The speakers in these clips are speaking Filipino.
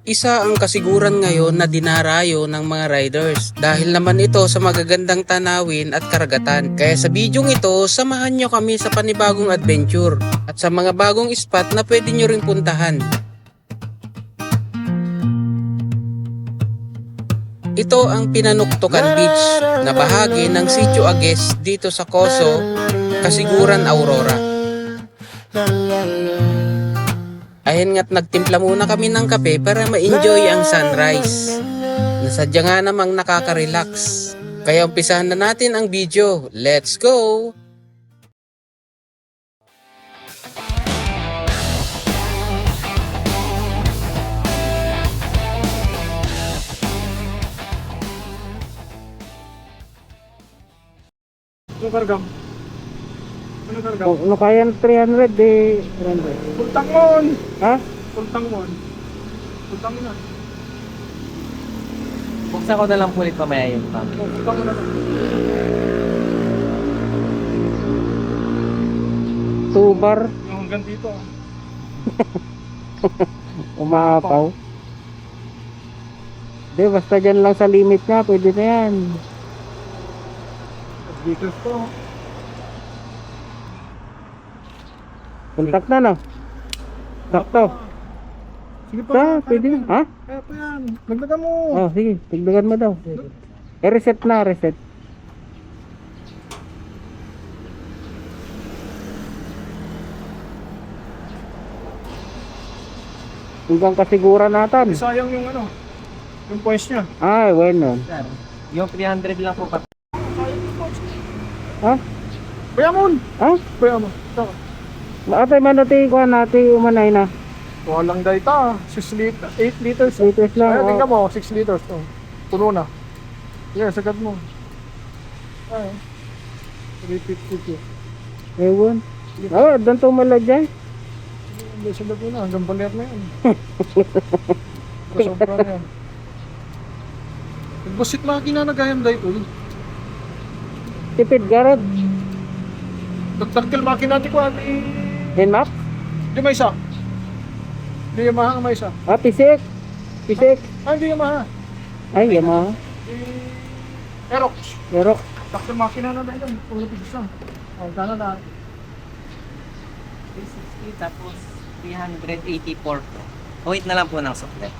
Isa ang kasiguran ngayon na dinarayo ng mga riders dahil naman ito sa magagandang tanawin at karagatan. Kaya sa bidyong ito, samahan nyo kami sa panibagong adventure at sa mga bagong spot na pwede nyo ring puntahan. Ito ang Pinanuktukan Beach na bahagi ng Sitio Agues dito sa Coso, Kasiguran, Aurora. Ayun nga't nagtimpla muna kami ng kape para ma-enjoy ang sunrise. Nasadya nga namang nakaka-relax. Kaya umpisahan na natin ang video. Let's go! Ano kargam? Ano kargam? Kung kaya ng 300 eh, 300. Pultang mon! Ha? Pultang mon. Pultang mo na. Buksan ko na lang po ulit mamaya yung tank. Pultang mo na lang. 2 bar, Yung hanggang dito. umaapaw. Di, basta dyan lang sa limit niya, pwede na yan. Dito to. Kontak na no? Sakto. Sige pa. Sa, kaya pwede pa na. yan. Ha? Kaya pa yan. Nagdagan mo. Oh, sige, tigdagan mo daw. I-reset na, reset. Hanggang kasiguran natin. Sayang yung ano. Yung points niya. Ay, bueno. Sir, yung 300 lang po pa. Ha? Kaya mon! Ha? Kaya mo. Saka. Atay manotin ko natin umanay na. Walang data. 6 liters. 8 liters. Liters lang. Ay, Oh. tingnan mo. 6 liters. Oh. Puno na. Yeah, sagad mo. Ay. 352. Ewan. Oh, doon tumala dyan. Hindi sagad mo na. Hanggang baler na yan. Sobra na yan. Nagbusit makina na gayam dahil ito. Tipid garot. Nagtakil makina natin ko. Denmark? Hindi may isa. Hindi Yamaha ang may isa. Ah, pisik. Pisik. Ah, hindi Yamaha. Ay, Yamaha. Aerox. Yerok. Takil makina na dahil. Puro pigsa. Oh, gana na. 360 tapos 384 po. Wait na lang po ng supply.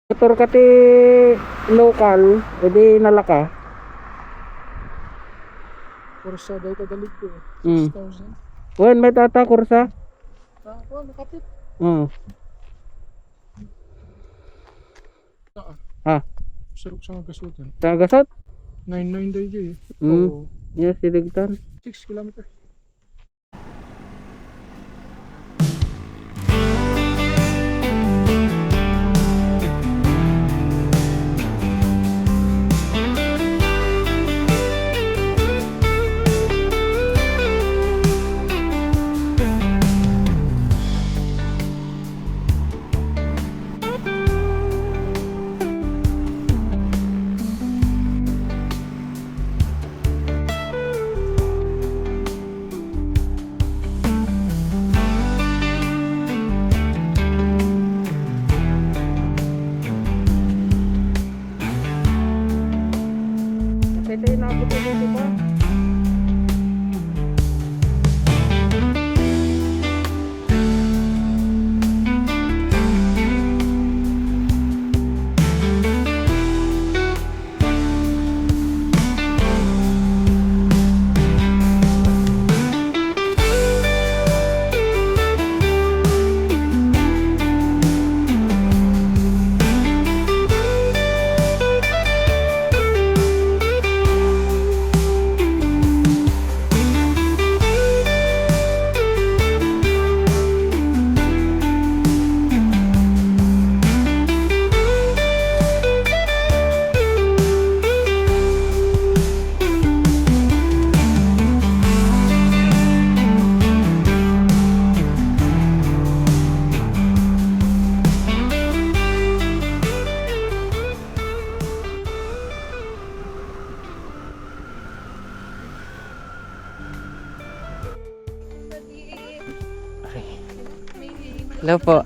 Motor kati local, edi nalaka. Kursa daw kagalig ko. Mm. 6,000. Wen may tata kursa? Ako, nakapit. Oo. Ha, Sarap sa mga gasutan. tagasot? 99 day eh. Mm. Oo. Yes, siligtan. 6 kilometers. Ito yung nabot ko dito ba? Hello po.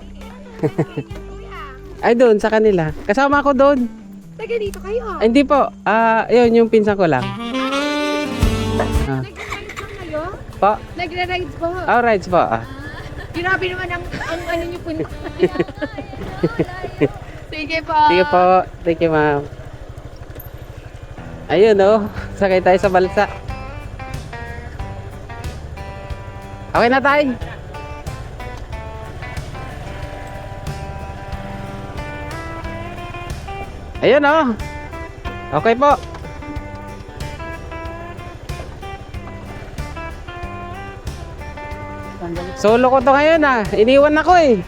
Ay, doon sa kanila. Kasama ko doon. Taga dito kayo. Ay, hindi po. Yun, yung pinsan ko lang. Nag-rides ba kayo? Po. Nagra-rides ba? Rides po. Grabe naman ang ano nyo po. Sige po. Sige po. Thank you, ma'am. Ayun, oh. Sakay tayo sa balsa. Okay na tayo. Ayun, oh. Okay po. Solo ko to ngayon, iniwan ako eh.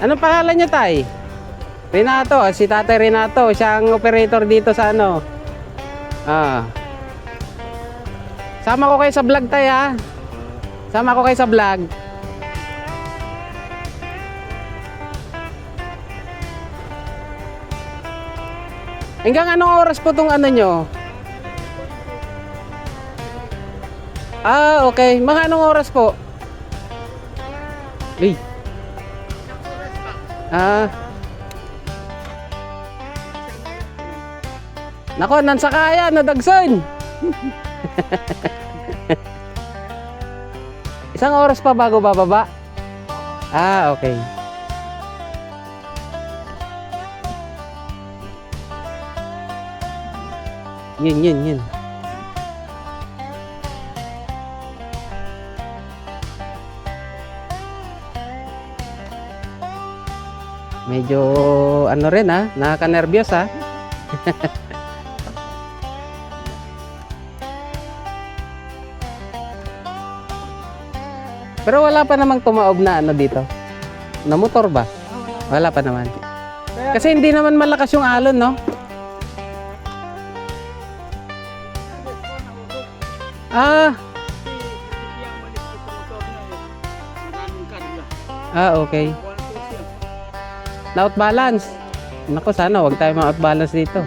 Anong pangalan niyo, tay? Renato, si Tatay Renato, siya ang operator dito sa ano. Sama ko kayo sa vlog, tay, ha. Sama ko kayo sa vlog. Hanggang anong oras po tong ano nyo? Okay. Mga anong oras po? Uy. Nako, nansa kaya, nadagsan. Isang oras pa bago bababa? Okay. Yun. Medyo ano rin nakaka-nervyos Pero wala pa namang tumaob na ano dito. Na motor ba? Wala pa naman. Kasi hindi naman malakas yung alon, no? Okay. Na-out balance. Naku, sana wag tayo ma-out balance dito.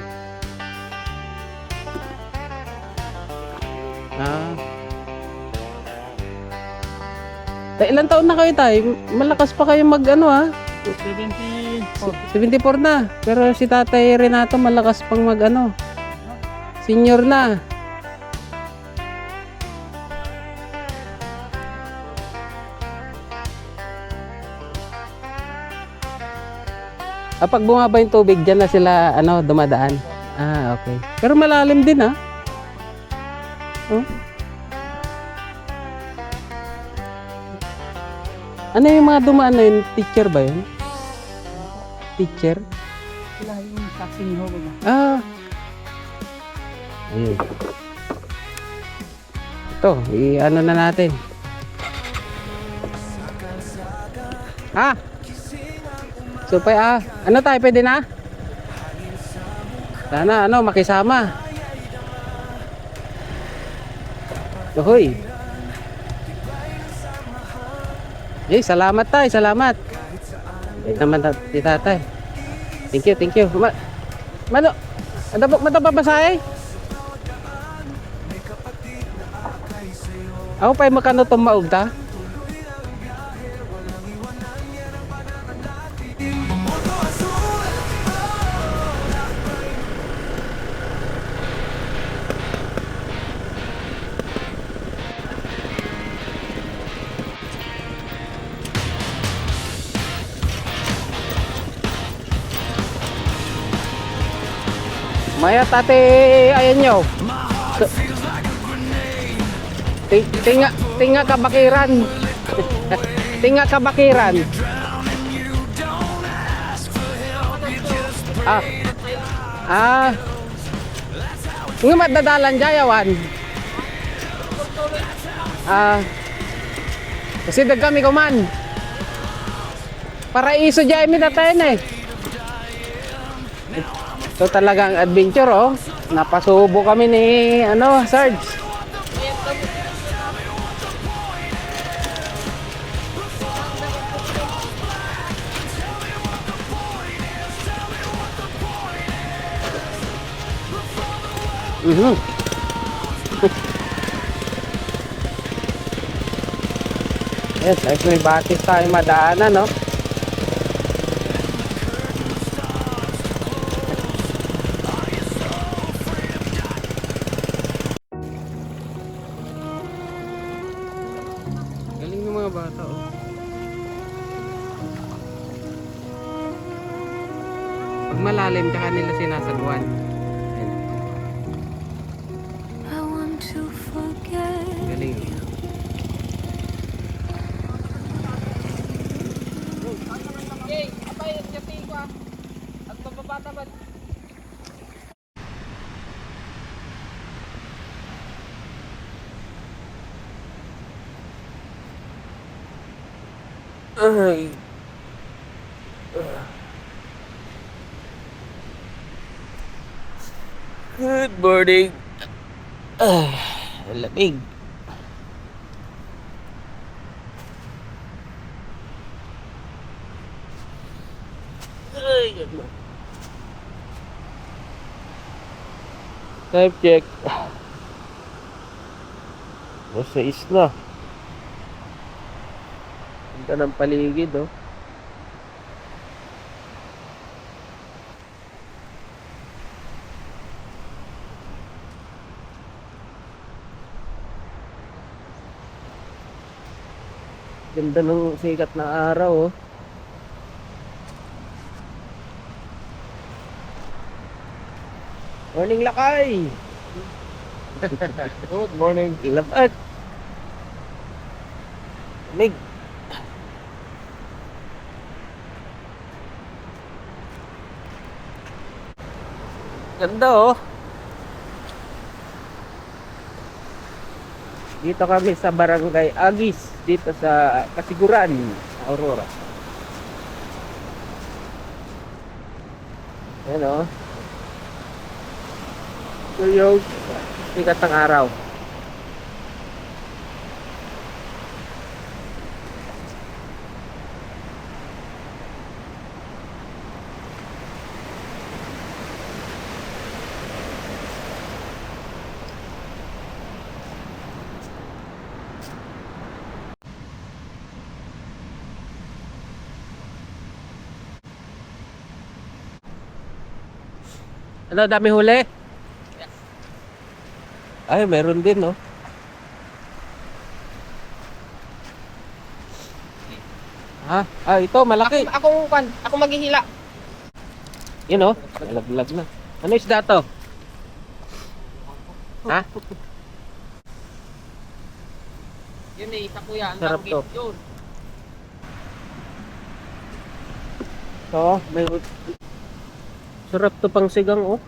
Ilan taon na kayo, tay? Malakas pa kayo mag 74 na. Pero si Tatay Renato malakas pang mag senior na. Pag bumaba yung tubig, dyan na sila dumadaan. Okay. Pero malalim din, Ano yung mga dumaan na yun? Teacher ba yun? Teacher? Sila yung taxing ho ba? Ah. Ayun. Ito, i-ano na natin. Ha? Supay ano tayo, pwede na? Sana makisama. Uhoy. Salamat tayo, salamat. Wait naman si tatay. Thank you, thank you. Matapapasay? Ako pa yung makano itong maog ta? Maya tate, ayan nyo. Tinga kabakiran. Tinga kabakiran. Nga madadalan jayawan. Kasi kami kuman. Paraiso jay mi datayin eh. Ito talagang adventure Napasubo kami ni Sarge. Yes, ay may batis tayo madaanan Galing ng mga bata Pag malalim tsaka nila sinasagwan. Galing. Ay. Good morning. Lamig. Time check. Nasa isla. Ganda ng paligid Ganda ng sikat na araw Morning lakay. Good morning. Labat. Lamig. Ganda Dito kami sa Barangay Agis, dito sa Kasiguran, Aurora. Ayan yung sikat ng araw. Ano, dami huli? Ay, meron din, ito, malaki. Ako maghihila. Yun, nalaglag na. Ano isda to? Ha? Yun isa kuya. Ang Sarap to. Yun. So, may Sarap to pang sigang, oh.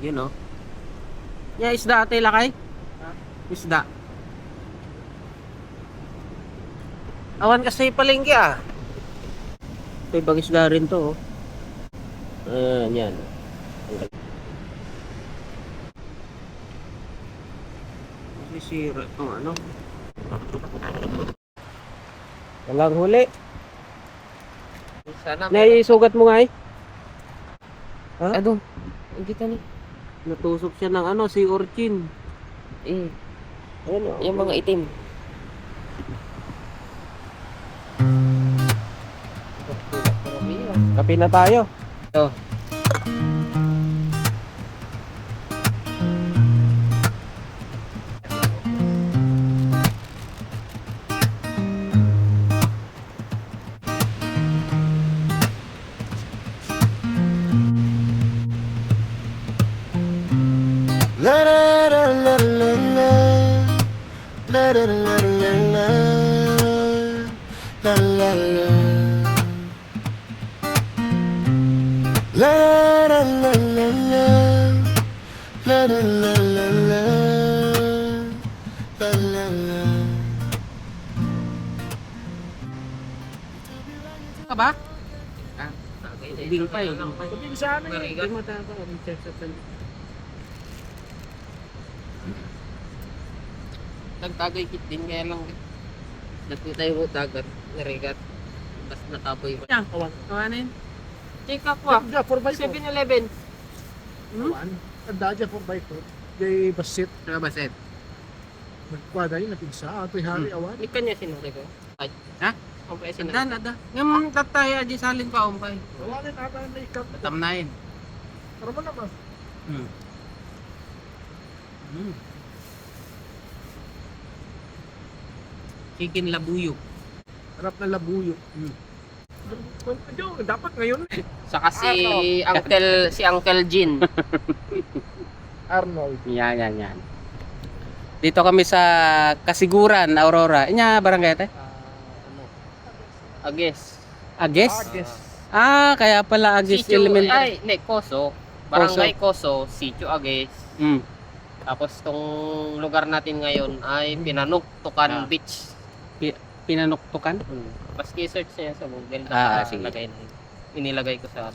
Yun, oh. Yeah, isda ate lakay. Isda. Awan kasi palengke ah. Ito ibang isda rin to, oh. Yan. Sisira itong ano. Walang huli. Sana Naisugat mo nga eh. Ha? Ano? Hindi ka ni. Natusok siya ng ano, si urchin. Eh, Ayun, oh. yung mga itim. Kape na tayo. Ito. La la la la la la la la la la la la la la La la la la la la la la la la la la la Ka ba? Hindi pa eh. Sabihin sa amin. Marigat. Nagtagay kit din kaya lang. Nagkita yung dagat. Narigat. Bas nataboy pa. Yan, kawanin. Check up wa. Dadya, 4x4. 7-Eleven. Awan. Dadya, 4x4. Jay basit. Ano ba, Seth? Nagkwada yun, napigsa. Ato'y hari, awan. Hindi kanya sinuri ko. Ay. Ha? Ang pa sinuri. Ada. Ngam tatay aja salin pa umpay. Wala rin ata na ikap. Tamnain. Para mo naman. Chicken labuyo. Harap na labuyo. Dapat ngayon. Saka si Uncle Jin. Arnold. Yan. Dito kami sa Kasiguran, Aurora. Inya barangay ate? Ages. Ages? Ages. Kaya pala Ages Sitio, Elementary. ay, Koso. Barangay Koso, Sitio Ages. Mm. Tapos tong lugar natin ngayon ay Pinanuktukan Beach. Pinanuktukan? Maski search niya sa Google. Ah, sige. Inilagay ko sa